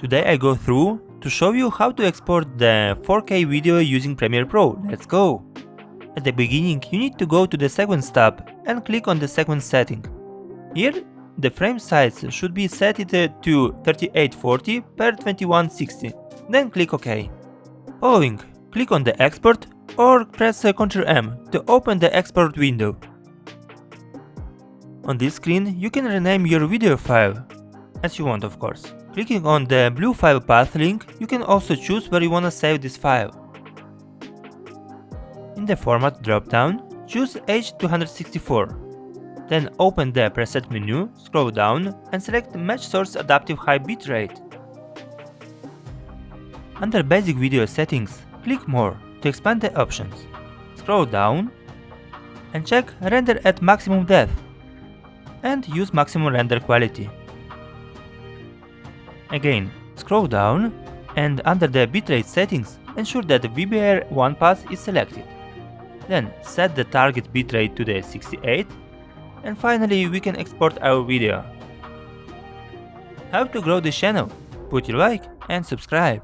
Today I go through to show you how to export the 4K video using Premiere Pro. Let's go! At the beginning you need to go to the Sequence tab and click on the Sequence setting. Here the frame size should be set to 3840 x 2160, then click OK. Following, click on the Export or press Ctrl M to open the export window. On this screen you can rename your video file, as you want of course. Clicking on the blue file path link, you can also choose where you want to save this file. In the Format drop-down, choose H.264. Then open the preset menu, scroll down and select Match Source Adaptive High Bitrate. Under Basic Video Settings, click More to expand the options. Scroll down and check Render at Maximum Depth and use Maximum Render Quality. Again, scroll down and under the bitrate settings, ensure that the VBR1 path is selected. Then set the target bitrate to the 68 and finally we can export our video. How to grow this channel? Put your like and subscribe.